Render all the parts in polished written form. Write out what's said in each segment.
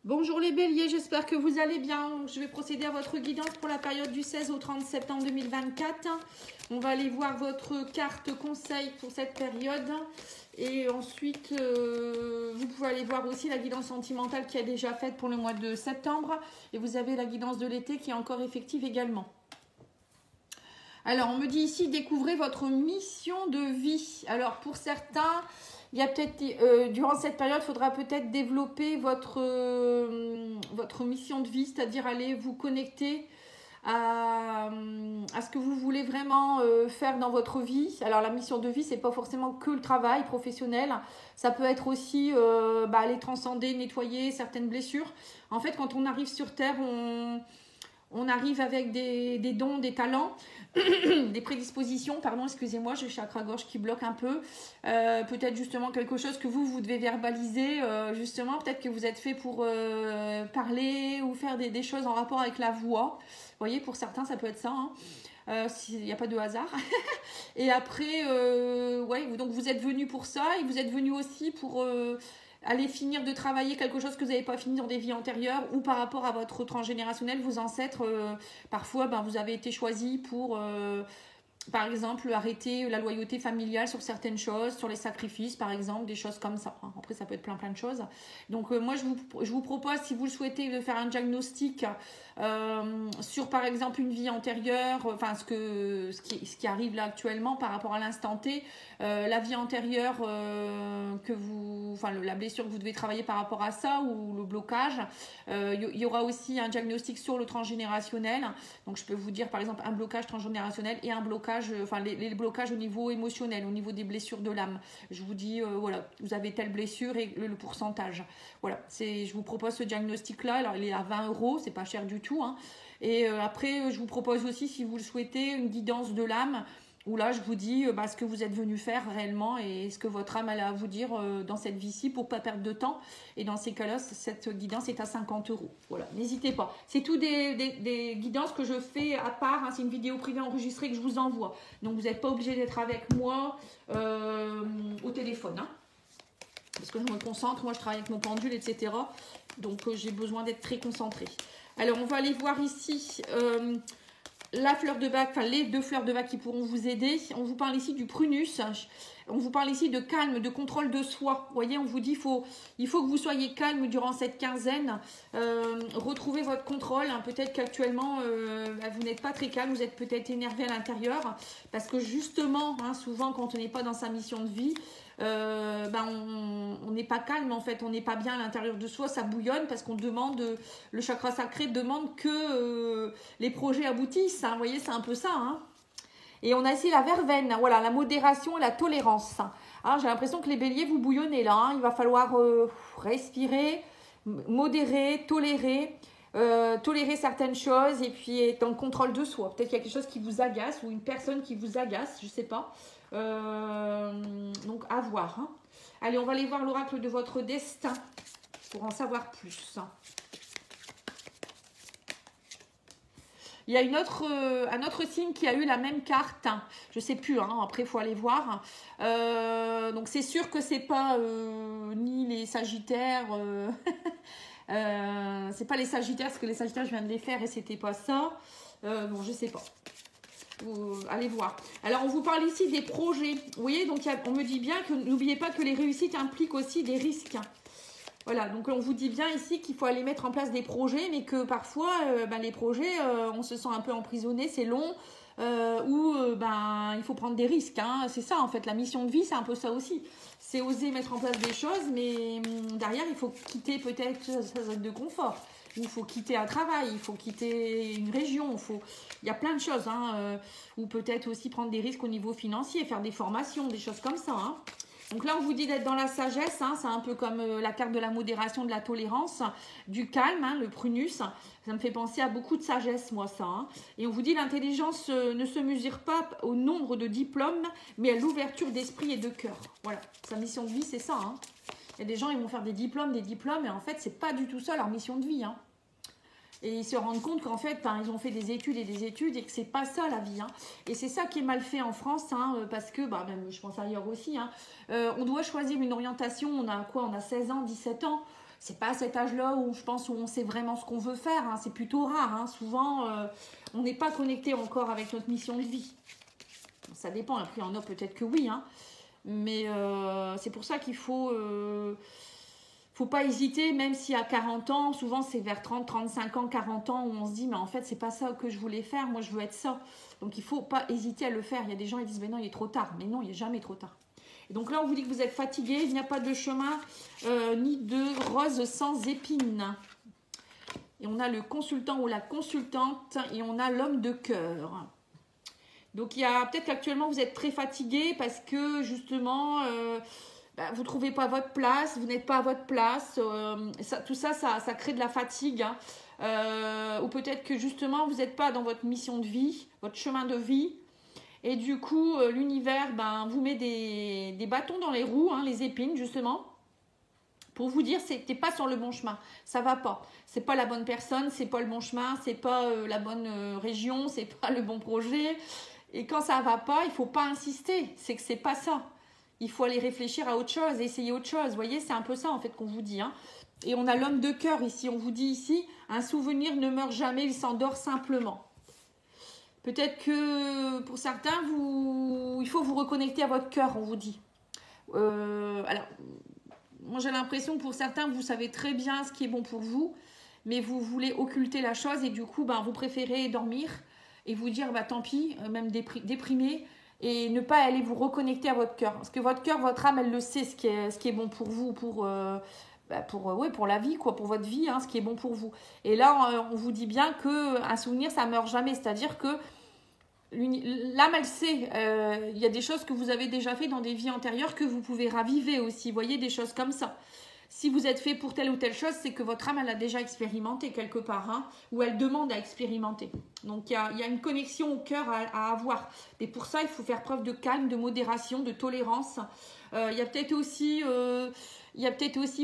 Bonjour les béliers, j'espère que vous allez bien. Je vais procéder à votre guidance pour la période du 16 au 30 septembre 2024. On va aller voir votre carte conseil pour cette période. Et ensuite, vous pouvez aller voir aussi la guidance sentimentale qui est déjà faite pour le mois de septembre. Et vous avez la guidance de l'été qui est encore effective également. Alors, on me dit ici, découvrez votre mission de vie. Alors, pour certains, il y a peut-être, durant cette période, il faudra peut-être développer votre mission de vie, c'est-à-dire aller vous connecter à ce que vous voulez vraiment faire dans votre vie. Alors, la mission de vie, c'est pas forcément que le travail professionnel. Ça peut être aussi aller transcender, nettoyer certaines blessures. En fait, quand on arrive sur Terre, on arrive avec des dons, des talents, des prédispositions, pardon, excusez-moi, j'ai le chakra-gorge qui bloque un peu. Peut-être justement quelque chose que vous devez verbaliser, justement, peut-être que vous êtes fait pour parler ou faire des choses en rapport avec la voix. Vous voyez, pour certains, ça peut être ça, hein. S'il n'y a pas de hasard. Et après, donc vous êtes venu pour ça et vous êtes venu aussi pour aller finir de travailler quelque chose que vous n'avez pas fini dans des vies antérieures ou par rapport à votre transgénérationnel, vos ancêtres. Parfois, vous avez été choisi pour, par exemple, arrêter la loyauté familiale sur certaines choses, sur les sacrifices, par exemple, des choses comme ça. Après, ça peut être plein de choses. Donc, moi, je vous propose, si vous le souhaitez, de faire un diagnostic sur, par exemple, une vie antérieure, enfin, ce qui arrive là actuellement par rapport à l'instant T, la vie antérieure la blessure que vous devez travailler par rapport à ça ou le blocage. Il y aura aussi un diagnostic sur le transgénérationnel. Donc, je peux vous dire, par exemple, un blocage transgénérationnel et un blocage, les blocages au niveau émotionnel, au niveau des blessures de l'âme. Je vous dis, voilà, vous avez telle blessure et le pourcentage. Voilà, je vous propose ce diagnostic-là. Alors, il est à 20 €, c'est pas cher du tout, hein. Et après, je vous propose aussi, si vous le souhaitez, une guidance de l'âme, où là, je vous dis ce que vous êtes venu faire réellement et ce que votre âme a à vous dire dans cette vie-ci pour ne pas perdre de temps. Et dans ces cas-là, cette guidance est à 50 €. Voilà, n'hésitez pas. C'est tout des guidances que je fais à part, hein. C'est une vidéo privée enregistrée que je vous envoie. Donc, vous n'êtes pas obligé d'être avec moi au téléphone, hein. Parce que je me concentre, moi je travaille avec mon pendule, etc. Donc j'ai besoin d'être très concentrée. Alors on va aller voir ici la fleur de bac, les deux fleurs de bac qui pourront vous aider. On vous parle ici du prunus. On vous parle ici de calme, de contrôle de soi. Vous voyez, on vous dit il faut que vous soyez calme durant cette quinzaine. Retrouvez votre contrôle. Hein. Peut-être qu'actuellement, vous n'êtes pas très calme. Vous êtes peut-être énervé à l'intérieur. Parce que justement, souvent, quand on n'est pas dans sa mission de vie, on n'est pas calme en fait, on n'est pas bien à l'intérieur de soi, ça bouillonne parce qu'on demande, le chakra sacré demande que les projets aboutissent, hein, vous voyez, c'est un peu ça, hein. Et on a ici la verveine, voilà, la modération et la tolérance. J'ai l'impression que les béliers vous bouillonnez là, hein. Il va falloir respirer, modérer, tolérer certaines choses et puis être dans le contrôle de soi. Peut-être qu'il y a quelque chose qui vous agace ou une personne qui vous agace, je sais pas. Donc à voir, hein. Allez, on va aller voir l'oracle de votre destin pour en savoir plus. Il y a un autre signe qui a eu la même carte. Je sais plus, hein, après il faut aller voir. Donc c'est sûr que c'est pas ni les sagittaires. C'est pas les sagittaires, parce que les sagittaires je viens de les faire et c'était pas ça. Bon, je sais pas. Allez voir. Alors, on vous parle ici des projets. Vous voyez, donc on me dit bien que n'oubliez pas que les réussites impliquent aussi des risques. Voilà, donc on vous dit bien ici qu'il faut aller mettre en place des projets, mais que parfois, les projets, on se sent un peu emprisonné, c'est long, il faut prendre des risques, hein. C'est ça, en fait, la mission de vie, c'est un peu ça aussi. C'est oser mettre en place des choses, mais derrière, il faut quitter peut-être sa zone de confort. Il faut quitter un travail, il faut quitter une région, il y a plein de choses, hein, ou peut-être aussi prendre des risques au niveau financier, faire des formations, des choses comme ça, hein. Donc là, on vous dit d'être dans la sagesse, hein, c'est un peu comme la carte de la modération, de la tolérance, du calme, hein, le prunus. Ça me fait penser à beaucoup de sagesse, moi, ça. Hein. Et on vous dit l'intelligence ne se mesure pas au nombre de diplômes, mais à l'ouverture d'esprit et de cœur. Voilà, sa mission de vie, c'est ça. Hein. Il y a des gens, ils vont faire des diplômes, et en fait, c'est pas du tout ça leur mission de vie. Hein. Et ils se rendent compte qu'en fait, ils ont fait des études et que c'est pas ça la vie. Hein. Et c'est ça qui est mal fait en France, hein, parce que, même je pense ailleurs aussi, hein, on doit choisir une orientation, on a 16 ans, 17 ans. c'est pas à cet âge-là où je pense où on sait vraiment ce qu'on veut faire. Hein. C'est plutôt rare. Hein. Souvent, on n'est pas connecté encore avec notre mission de vie. Ça dépend. Après, il y en a peut-être que oui. Hein. Mais c'est pour ça qu'il faut pas hésiter, même si à 40 ans, souvent c'est vers 30, 35 ans, 40 ans où on se dit, mais en fait, c'est pas ça que je voulais faire. Moi, je veux être ça. Donc, il faut pas hésiter à le faire. Il y a des gens qui disent, mais non, il est trop tard. Mais non, il n'est jamais trop tard. Et donc là, on vous dit que vous êtes fatigué. Il n'y a pas de chemin ni de rose sans épines. Et on a le consultant ou la consultante et on a l'homme de cœur. Donc, il y a peut-être qu'actuellement, vous êtes très fatigué parce que justement, vous ne trouvez pas votre place, vous n'êtes pas à votre place. Tout ça, ça crée de la fatigue. Hein. Ou peut-être que justement, vous n'êtes pas dans votre mission de vie, votre chemin de vie. Et du coup, l'univers vous met des bâtons dans les roues, hein, les épines justement, pour vous dire que tu n'es pas sur le bon chemin. Ça ne va pas. Ce n'est pas la bonne personne, ce n'est pas le bon chemin, ce n'est pas la bonne région, ce n'est pas le bon projet. Et quand ça ne va pas, il ne faut pas insister. C'est que ce n'est pas ça. Il faut aller réfléchir à autre chose, essayer autre chose. Vous voyez, c'est un peu ça en fait qu'on vous dit. Hein. Et on a l'homme de cœur ici. On vous dit ici, un souvenir ne meurt jamais, il s'endort simplement. Peut-être que pour certains, il faut vous reconnecter à votre cœur, on vous dit. Alors, moi j'ai l'impression que pour certains, vous savez très bien ce qui est bon pour vous, mais vous voulez occulter la chose et du coup, vous préférez dormir et vous dire, tant pis, même déprimé, et ne pas aller vous reconnecter à votre cœur. Parce que votre cœur, votre âme, elle le sait, ce qui est bon pour vous, pour la vie, quoi, pour votre vie, hein, ce qui est bon pour vous. Et là, on vous dit bien qu'un souvenir, ça ne meurt jamais. C'est-à-dire que l'âme, elle sait, il y a des choses que vous avez déjà fait dans des vies antérieures que vous pouvez raviver aussi. Vous voyez, des choses comme ça. Si vous êtes fait pour telle ou telle chose, c'est que votre âme, elle a déjà expérimenté quelque part, hein, ou elle demande à expérimenter. Donc, il y a une connexion au cœur à avoir. Et pour ça, il faut faire preuve de calme, de modération, de tolérance. Il y a peut-être aussi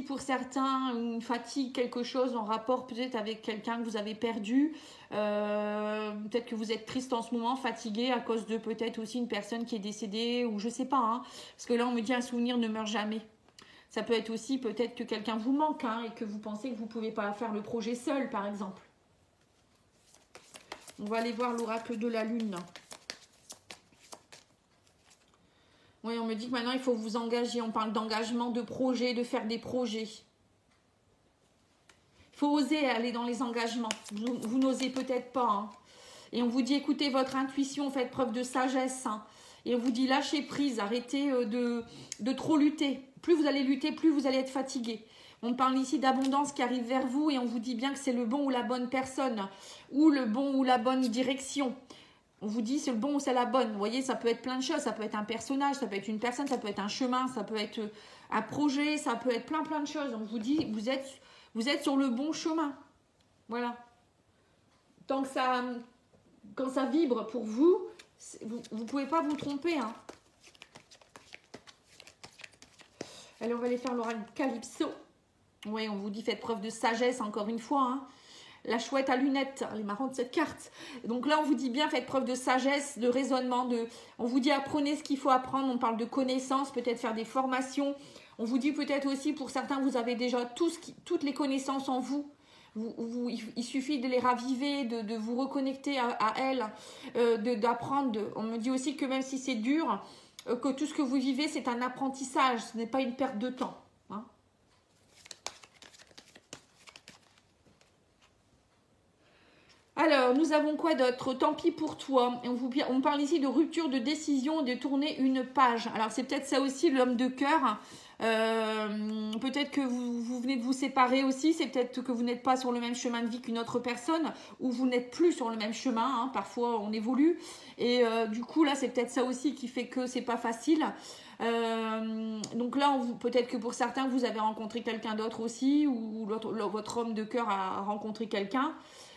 pour certains une fatigue, quelque chose en rapport peut-être avec quelqu'un que vous avez perdu. Peut-être que vous êtes triste en ce moment, fatigué à cause de peut-être aussi une personne qui est décédée ou je sais pas. Hein, parce que là, on me dit un souvenir ne meurt jamais. Ça peut être aussi peut-être que quelqu'un vous manque et que vous pensez que vous ne pouvez pas faire le projet seul, par exemple. On va aller voir l'oracle de la lune. Oui, on me dit que maintenant, il faut vous engager. On parle d'engagement, de projet, de faire des projets. Il faut oser aller dans les engagements. Vous n'osez peut-être pas. Hein. Et on vous dit, écoutez votre intuition, faites preuve de sagesse. Hein. Et on vous dit, lâchez prise, arrêtez de trop lutter. Plus vous allez lutter, plus vous allez être fatigué. On parle ici d'abondance qui arrive vers vous et on vous dit bien que c'est le bon ou la bonne personne ou le bon ou la bonne direction. On vous dit c'est le bon ou c'est la bonne. Vous voyez, ça peut être plein de choses. Ça peut être un personnage, ça peut être une personne, ça peut être un chemin, ça peut être un projet, ça peut être plein de choses. On vous dit vous êtes sur le bon chemin. Voilà. Tant que quand ça vibre pour vous, vous ne pouvez pas vous tromper. Hein. Allez, on va aller faire l'oracle Calypso. Oui, on vous dit faites preuve de sagesse encore une fois. Hein. La chouette à lunettes, elle est marrante cette carte. Donc là, on vous dit bien faites preuve de sagesse, de raisonnement. On vous dit apprenez ce qu'il faut apprendre. On parle de connaissances, peut-être faire des formations. On vous dit peut-être aussi pour certains, vous avez déjà toutes les connaissances en vous. Il suffit de les raviver, de vous reconnecter à elles, d'apprendre. On me dit aussi que même si c'est dur, que tout ce que vous vivez, c'est un apprentissage, ce n'est pas une perte de temps. Hein. Alors, nous avons quoi d'autre? Tant pis pour toi. On parle ici de rupture de décision, de tourner une page. Alors, c'est peut-être ça aussi, l'homme de cœur. Peut-être que vous venez de vous séparer aussi. C'est peut-être que vous n'êtes pas sur le même chemin de vie qu'une autre personne. Ou vous n'êtes plus sur le même chemin. Hein. Parfois, on évolue. Et du coup, là, c'est peut-être ça aussi qui fait que c'est pas facile. Donc là, peut-être que pour certains, vous avez rencontré quelqu'un d'autre aussi. Ou votre homme de cœur a rencontré quelqu'un.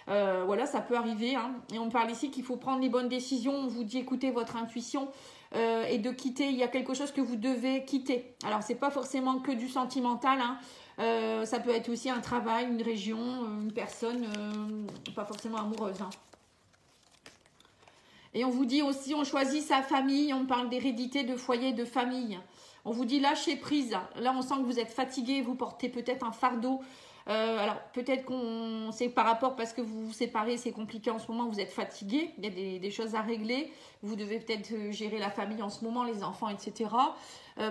Voilà, ça peut arriver. Hein. Et on parle ici qu'il faut prendre les bonnes décisions. On vous dit écoutez votre intuition et de quitter. Il y a quelque chose que vous devez quitter. Alors, c'est pas forcément que du sentimental. Hein. Ça peut être aussi un travail, une région, une personne, pas forcément amoureuse. Hein. Et on vous dit aussi on choisit sa famille. On parle d'hérédité, de foyer, de famille. On vous dit lâcher prise. Là, on sent que vous êtes fatigué, vous portez peut-être un fardeau. Alors, peut-être qu'on c'est par rapport parce que vous vous séparez, c'est compliqué en ce moment, vous êtes fatigué, il y a des choses à régler. Vous devez peut-être gérer la famille en ce moment, les enfants, etc.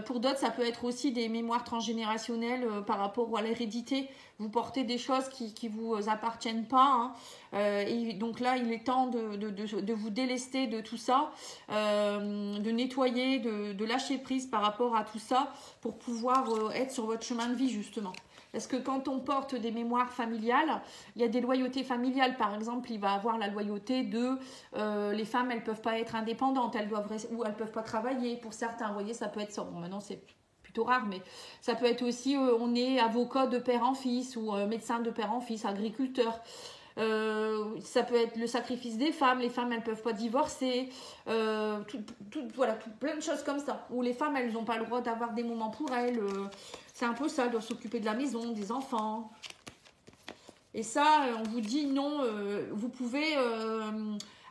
Pour d'autres, ça peut être aussi des mémoires transgénérationnelles par rapport à l'hérédité. Vous portez des choses qui vous appartiennent pas. Et donc là, il est temps de vous délester de tout ça, de nettoyer, de lâcher prise par rapport à tout ça pour pouvoir être sur votre chemin de vie, justement. Parce que quand on porte des mémoires familiales, il y a des loyautés familiales. Par exemple, il va avoir la loyauté de les femmes, elles ne peuvent pas être indépendantes, ou elles ne peuvent pas travailler. Pour certains, vous voyez, ça peut être ça. Bon, maintenant, c'est plutôt rare, mais ça peut être aussi, on est avocat de père en fils, ou médecin de père en fils, agriculteur. Ça peut être le sacrifice des femmes, les femmes elles peuvent pas divorcer, voilà, plein de choses comme ça, où les femmes elles n'ont pas le droit d'avoir des moments pour elles, c'est un peu ça, elles doivent s'occuper de la maison, des enfants, et ça on vous dit non, vous pouvez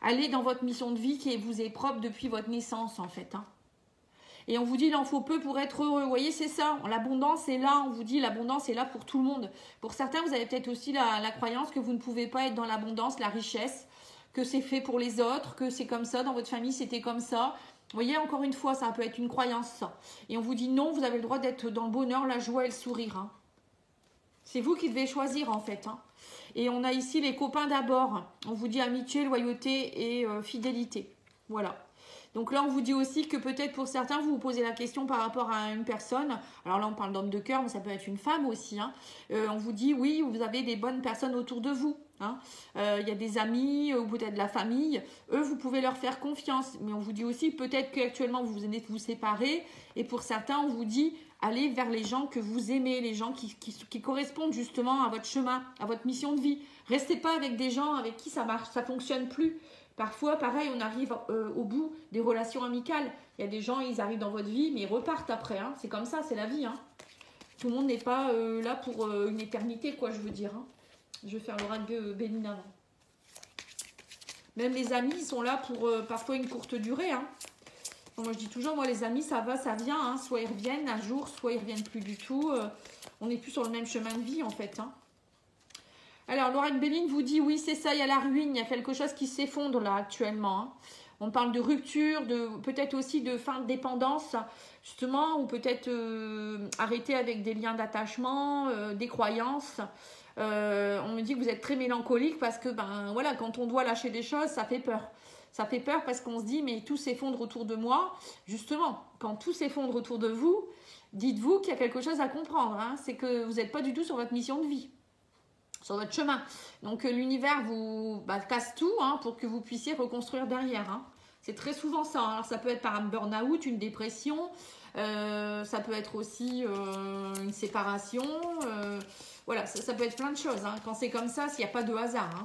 aller dans votre mission de vie qui vous est propre depuis votre naissance en fait, hein. Et on vous dit, il en faut peu pour être heureux. Vous voyez, c'est ça. L'abondance est là. On vous dit, l'abondance est là pour tout le monde. Pour certains, vous avez peut-être aussi la croyance que vous ne pouvez pas être dans l'abondance, la richesse, que c'est fait pour les autres, que c'est comme ça. Dans votre famille, c'était comme ça. Vous voyez, encore une fois, ça peut être une croyance, ça. Et on vous dit, non, vous avez le droit d'être dans le bonheur, la joie et le sourire, hein. C'est vous qui devez choisir, en fait, hein. Et on a ici les copains d'abord. On vous dit amitié, loyauté et fidélité. Voilà. Donc là, on vous dit aussi que peut-être pour certains, vous vous posez la question par rapport à une personne. Alors là, on parle d'homme de cœur, mais ça peut être une femme aussi, hein. On vous dit, oui, vous avez des bonnes personnes autour de vous, hein. Il y a des amis ou peut-être de la famille. Eux, vous pouvez leur faire confiance. Mais on vous dit aussi, peut-être qu'actuellement, vous venez de vous séparer. Et pour certains, on vous dit, allez vers les gens que vous aimez, les gens qui correspondent justement à votre chemin, à votre mission de vie. Restez pas avec des gens avec qui ça marche, ça fonctionne plus. Parfois, pareil, on arrive au bout des relations amicales. Il y a des gens, ils arrivent dans votre vie, mais ils repartent après, hein. C'est comme ça, c'est la vie, hein. Tout le monde n'est pas là pour une éternité, quoi, je veux dire, hein. Je vais faire l'oracle de Béline avant. Même les amis, ils sont là pour parfois une courte durée, hein. Bon, moi, je dis toujours, moi, les amis, ça va, ça vient, hein. Soit ils reviennent un jour, soit ils reviennent plus du tout. On n'est plus sur le même chemin de vie, en fait, hein. Alors, l'oracle Béline vous dit, oui, c'est ça, il y a la ruine, il y a quelque chose qui s'effondre là actuellement, hein. On parle de rupture, peut-être aussi de fin de dépendance, justement, ou peut-être arrêter avec des liens d'attachement, des croyances. On me dit que vous êtes très mélancolique parce que, ben voilà, quand on doit lâcher des choses, ça fait peur. Ça fait peur parce qu'on se dit, mais tout s'effondre autour de moi. Justement, quand tout s'effondre autour de vous, dites-vous qu'il y a quelque chose à comprendre, hein. C'est que vous n'êtes pas du tout sur votre mission de vie, sur votre chemin. Donc l'univers vous casse tout, hein, pour que vous puissiez reconstruire derrière, hein. C'est très souvent ça, hein. Alors ça peut être par un burn-out, une dépression, ça peut être aussi une séparation, voilà, ça peut être plein de choses, hein. Quand c'est comme ça, s'il n'y a pas de hasard, hein.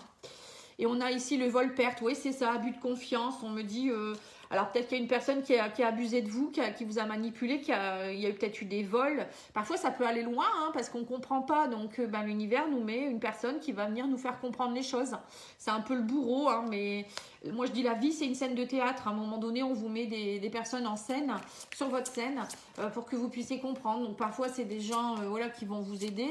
Et on a ici le vol-perte, oui c'est ça, abus de confiance, on me dit... alors peut-être qu'il y a une personne qui a abusé de vous, qui vous a manipulé, il y a peut-être eu des vols. Parfois ça peut aller loin, hein, parce qu'on ne comprend pas. Donc l'univers nous met une personne qui va venir nous faire comprendre les choses. C'est un peu le bourreau, hein, mais moi je dis la vie c'est une scène de théâtre. À un moment donné on vous met des personnes en scène, sur votre scène, pour que vous puissiez comprendre. Donc parfois c'est des gens voilà, qui vont vous aider.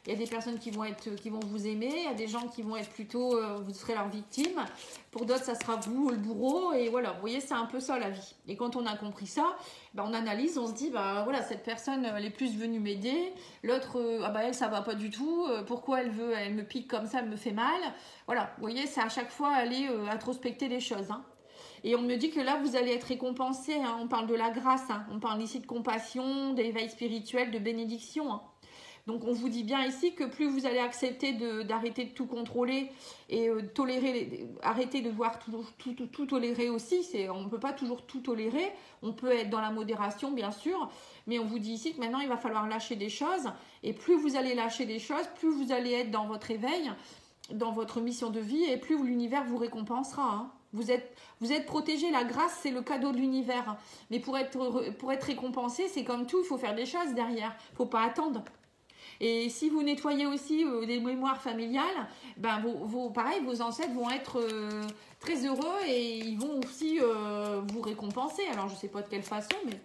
Il y a des personnes qui vont vous aimer. Il y a des gens qui vont être plutôt, vous serez leur victime. Pour d'autres ça sera vous le bourreau. Et voilà, vous voyez, c'est un peu ça la vie. Et quand on a compris ça, on analyse, on se dit, voilà, cette personne elle est plus venue m'aider, l'autre, elle ça va pas du tout, pourquoi elle me pique comme ça, elle me fait mal. Voilà, vous voyez, c'est à chaque fois aller introspecter les choses, hein. Et on me dit que là vous allez être récompensé, hein. On parle de la grâce, hein. On parle ici de compassion, d'éveil spirituel, de bénédiction, hein. Donc on vous dit bien ici que plus vous allez accepter d'arrêter de tout contrôler et tolérer, arrêter de voir tout tolérer aussi, on ne peut pas toujours tout tolérer, on peut être dans la modération bien sûr, mais on vous dit ici que maintenant il va falloir lâcher des choses, et plus vous allez lâcher des choses, plus vous allez être dans votre éveil, dans votre mission de vie, et plus l'univers vous récompensera, hein. Vous êtes protégé, la grâce c'est le cadeau de l'univers, mais pour être récompensé, c'est comme tout, il faut faire des choses derrière, il ne faut pas attendre. Et si vous nettoyez aussi des mémoires familiales, pareil, vos ancêtres vont être très heureux et ils vont aussi vous récompenser. Alors je ne sais pas de quelle façon, mais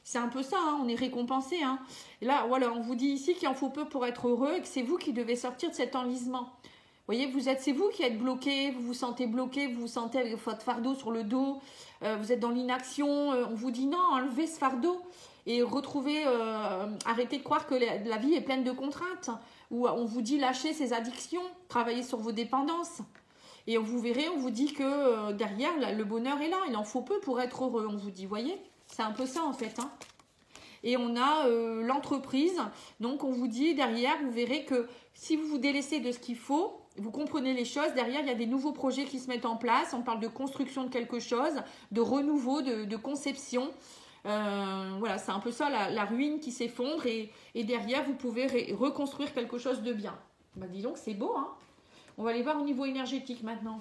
C'est un peu ça, hein, on est récompensé. Hein. Et là, voilà, on vous dit ici qu'il en faut peu pour être heureux et que c'est vous qui devez sortir de cet enlisement. Vous voyez, c'est vous qui êtes bloqué, vous vous sentez bloqué, vous vous sentez avec votre fardeau sur le dos, vous êtes dans l'inaction, on vous dit non, enlevez ce fardeau et retrouvez, arrêtez de croire que la vie est pleine de contraintes, ou on vous dit lâchez ces addictions, travaillez sur vos dépendances. Et vous verrez, on vous dit que derrière, le bonheur est là, il en faut peu pour être heureux, on vous dit, voyez, c'est un peu ça en fait, hein. Et on a l'entreprise, donc on vous dit derrière, vous verrez que si vous vous délaissez de ce qu'il faut, vous comprenez les choses, derrière il y a des nouveaux projets qui se mettent en place, on parle de construction de quelque chose, de renouveau, de conception. Voilà, c'est un peu ça la ruine qui s'effondre et derrière vous pouvez reconstruire quelque chose de bien. Bah, dis donc, c'est beau, hein. On va aller voir au niveau énergétique maintenant.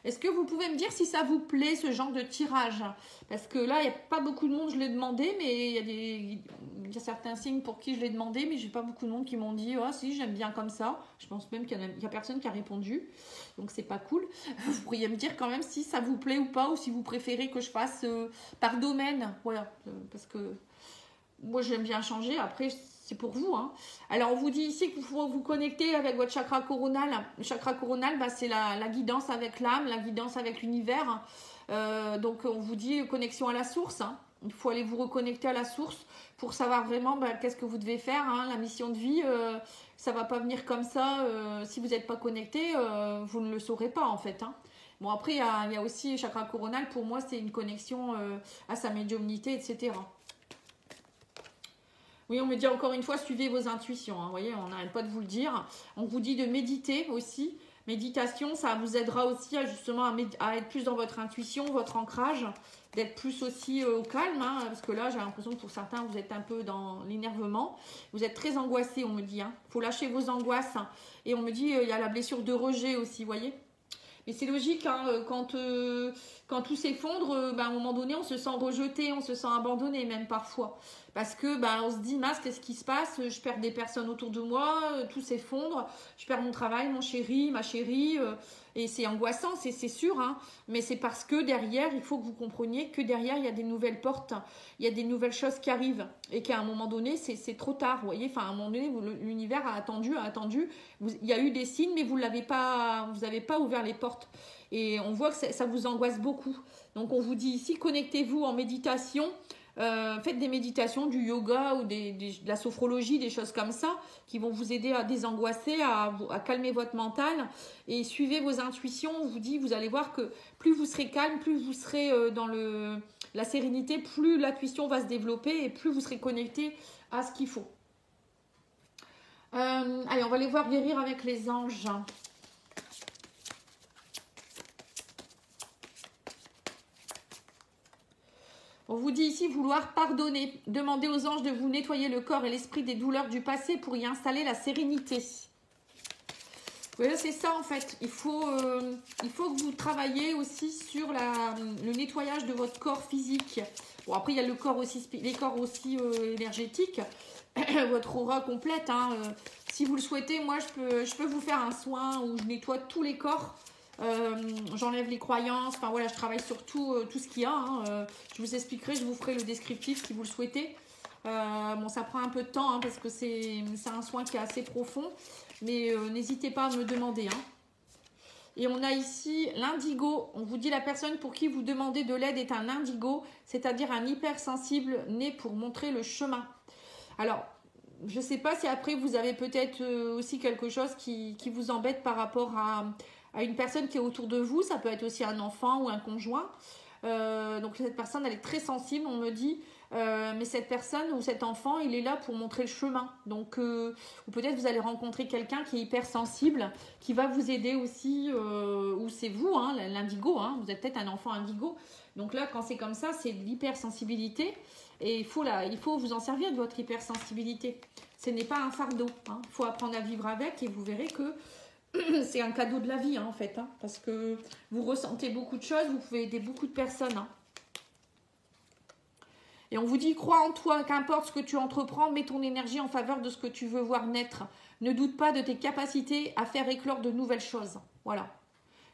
Est-ce que vous pouvez me dire si ça vous plaît, ce genre de tirage? Parce que là, il n'y a pas beaucoup de monde, je l'ai demandé, mais il y a certains signes pour qui je l'ai demandé, mais j'ai pas beaucoup de monde qui m'ont dit « Ah si, j'aime bien comme ça ». Je pense même qu'il y a personne qui a répondu, donc c'est pas cool. Vous pourriez me dire quand même si ça vous plaît ou pas, ou si vous préférez que je fasse par domaine. Voilà, parce que moi, j'aime bien changer, après... C'est pour vous. Hein. Alors, on vous dit ici qu'il faut vous connecter avec votre chakra coronal. Le chakra coronal, bah, c'est la guidance avec l'âme, la guidance avec l'univers. Donc, on vous dit connexion à la source. Hein. Il faut aller vous reconnecter à la source pour savoir vraiment qu'est-ce que vous devez faire. Hein. La mission de vie, ça ne va pas venir comme ça. Si vous n'êtes pas connecté, vous ne le saurez pas en fait. Hein. Bon, après, il y a aussi chakra coronal. Pour moi, c'est une connexion à sa médiumnité, etc. Oui, on me dit encore une fois, suivez vos intuitions. Hein. Vous voyez, on n'arrête pas de vous le dire. On vous dit de méditer aussi. Méditation, ça vous aidera aussi justement à être plus dans votre intuition, votre ancrage, d'être plus aussi au calme. Hein, parce que là, j'ai l'impression que pour certains, vous êtes un peu dans l'énervement. Vous êtes très angoissé, on me dit. Il faut lâcher vos angoisses. Hein. Et on me dit, il y a la blessure de rejet aussi, vous voyez. Mais c'est logique, hein, quand tout s'effondre, à un moment donné, on se sent rejeté, on se sent abandonné même parfois. Parce que on se dit, mince, qu'est-ce qui se passe? Je perds des personnes autour de moi, tout s'effondre, je perds mon travail, mon chéri, ma chérie, et c'est angoissant, c'est sûr, hein, mais c'est parce que derrière, il faut que vous compreniez que derrière, il y a des nouvelles portes, il y a des nouvelles choses qui arrivent, et qu'à un moment donné, c'est trop tard, vous voyez, enfin, à un moment donné, l'univers a attendu, il y a eu des signes, mais vous n'avez pas ouvert les portes, et on voit que ça vous angoisse beaucoup. Donc, on vous dit ici, connectez-vous en méditation. Faites des méditations, du yoga ou de la sophrologie, des choses comme ça qui vont vous aider à désangoisser, à calmer votre mental et suivez vos intuitions. On vous dit, vous allez voir que plus vous serez calme, plus vous serez dans la sérénité, plus l'intuition va se développer et plus vous serez connecté à ce qu'il faut. Allez, on va aller voir guérir avec les anges. On vous dit ici vouloir pardonner. Demandez aux anges de vous nettoyer le corps et l'esprit des douleurs du passé pour y installer la sérénité. Oui, c'est ça en fait. Il faut que vous travailliez aussi sur le nettoyage de votre corps physique. Bon, après, il y a les corps aussi énergétiques. Votre aura complète. Hein. Si vous le souhaitez, moi, je peux vous faire un soin où je nettoie tous les corps. J'enlève les croyances, enfin voilà, je travaille sur tout ce qu'il y a. Hein. Je vous expliquerai, je vous ferai le descriptif si vous le souhaitez. Bon, ça prend un peu de temps hein, parce que c'est un soin qui est assez profond, mais n'hésitez pas à me demander. Hein. Et on a ici l'indigo. On vous dit la personne pour qui vous demandez de l'aide est un indigo, c'est-à-dire un hypersensible né pour montrer le chemin. Alors, je ne sais pas si après vous avez peut-être aussi quelque chose qui vous embête par rapport à une personne qui est autour de vous. Ça peut être aussi un enfant ou un conjoint. Donc cette personne, elle est très sensible, on me dit. Mais cette personne ou cet enfant, il est là pour montrer le chemin. Donc, ou peut-être vous allez rencontrer quelqu'un qui est hypersensible, qui va vous aider aussi, ou c'est vous, hein, l'indigo. Hein, vous êtes peut-être un enfant indigo. Donc là, quand c'est comme ça, c'est de l'hypersensibilité. Et il faut vous en servir de votre hypersensibilité. Ce n'est pas un fardeau. Hein. Il faut apprendre à vivre avec et vous verrez que c'est un cadeau de la vie, hein, en fait. Hein, parce que vous ressentez beaucoup de choses, vous pouvez aider beaucoup de personnes. Hein. Et on vous dit, crois en toi, qu'importe ce que tu entreprends, mets ton énergie en faveur de ce que tu veux voir naître. Ne doute pas de tes capacités à faire éclore de nouvelles choses. Voilà.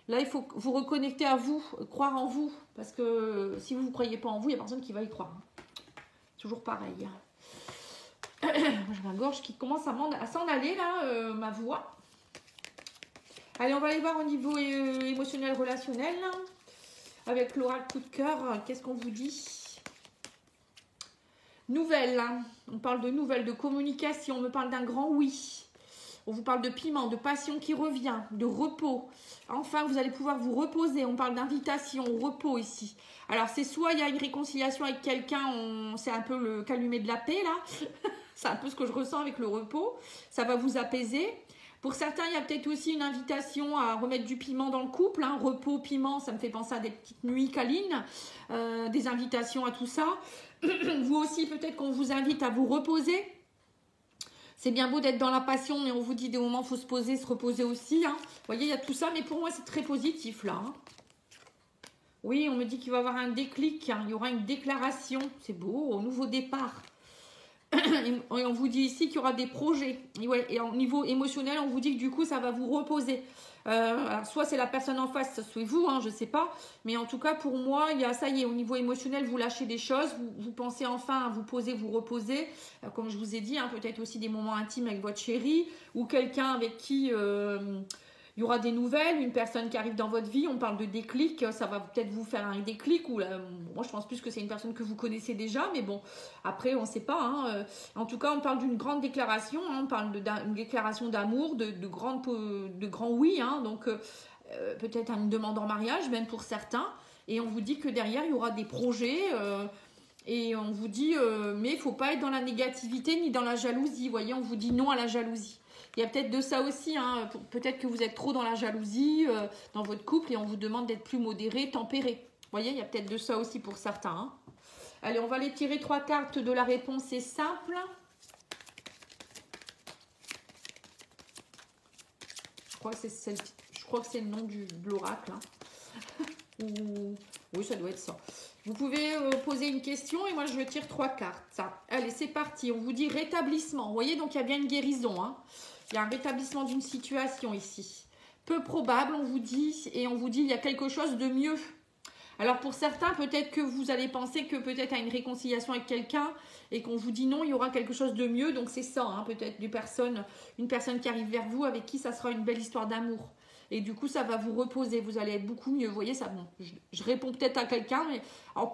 Là, il faut vous reconnecter à vous, croire en vous. Parce que si vous ne croyez pas en vous, il n'y a personne qui va y croire. Toujours pareil. J'ai ma gorge qui commence à s'en aller, là, ma voix. Allez, on va aller voir au niveau émotionnel, relationnel. Avec l'oracle coup de cœur, qu'est-ce qu'on vous dit? Nouvelles. Hein. On parle de nouvelles, de communication. On me parle d'un grand oui. On vous parle de piment, de passion qui revient, de repos. Enfin, vous allez pouvoir vous reposer. On parle d'invitation au repos ici. Alors, c'est soit il y a une réconciliation avec quelqu'un, c'est un peu le calumet de la paix, là. C'est un peu ce que je ressens avec le repos. Ça va vous apaiser. Pour certains, il y a peut-être aussi une invitation à remettre du piment dans le couple. Hein. Repos, piment, ça me fait penser à des petites nuits câlines. Des invitations à tout ça. Vous aussi, peut-être qu'on vous invite à vous reposer. C'est bien beau d'être dans la passion, mais on vous dit des moments, il faut se poser, se reposer aussi. Hein. Vous voyez, il y a tout ça, mais pour moi, c'est très positif, là. Hein. Oui, on me dit qu'il va y avoir un déclic, hein. Il y aura une déclaration. C'est beau, au nouveau départ. Et on vous dit ici qu'il y aura des projets. Et, ouais, et au niveau émotionnel, on vous dit que du coup, ça va vous reposer. Alors soit c'est la personne en face, soit vous, hein, je ne sais pas. Mais en tout cas, pour moi, il y a, ça y est, au niveau émotionnel, vous lâchez des choses. Vous pensez enfin à vous poser, vous reposer. Comme je vous ai dit, hein, peut-être aussi des moments intimes avec votre chéri. Ou quelqu'un avec qui... il y aura des nouvelles, une personne qui arrive dans votre vie, on parle de déclic, ça va peut-être vous faire un déclic, ou moi je pense plus que c'est une personne que vous connaissez déjà, mais bon, après on ne sait pas. Hein. En tout cas, on parle d'une grande déclaration, hein, on parle d'une déclaration d'amour, de grands oui, hein, donc peut-être une demande en mariage, même pour certains, et on vous dit que derrière il y aura des projets, et on vous dit, mais il ne faut pas être dans la négativité ni dans la jalousie, vous voyez, on vous dit non à la jalousie. Il y a peut-être de ça aussi, hein. Peut-être que vous êtes trop dans la jalousie dans votre couple et on vous demande d'être plus modéré, tempéré. Vous voyez, il y a peut-être de ça aussi pour certains. Hein. Allez, on va aller tirer 3 cartes de la réponse, c'est simple. Je crois que c'est le nom de l'oracle. Hein. Oui, ça doit être ça. Vous pouvez poser une question et moi je tire 3 cartes. Ça. Allez, c'est parti. On vous dit rétablissement. Vous voyez, donc il y a bien une guérison. Hein. Il y a un rétablissement d'une situation ici. Peu probable, on vous dit, et on vous dit il y a quelque chose de mieux. Alors pour certains, peut-être que vous allez penser que peut-être à une réconciliation avec quelqu'un et qu'on vous dit non, il y aura quelque chose de mieux. Donc c'est ça, hein, peut-être une personne qui arrive vers vous avec qui ça sera une belle histoire d'amour. Et du coup, ça va vous reposer, vous allez être beaucoup mieux. Vous voyez, ça, bon, je réponds peut-être à quelqu'un, mais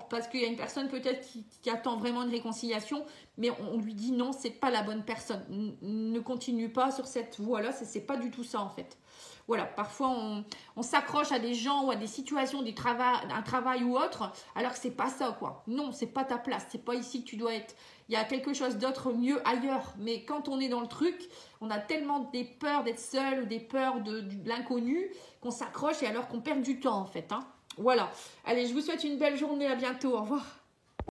parce qu'il y a une personne peut-être qui attend vraiment une réconciliation, mais on lui dit non, c'est pas la bonne personne. Ne continue pas sur cette voie-là, c'est pas du tout ça en fait. Voilà, parfois on s'accroche à des gens ou à des situations, un travail ou autre, alors que c'est pas ça quoi. Non, c'est pas ta place, c'est pas ici que tu dois être. Il y a quelque chose d'autre mieux ailleurs. Mais quand on est dans le truc, on a tellement des peurs d'être seul ou des peurs de l'inconnu qu'on s'accroche et alors qu'on perd du temps en fait. Hein. Voilà. Allez, je vous souhaite une belle journée. À bientôt. Au revoir.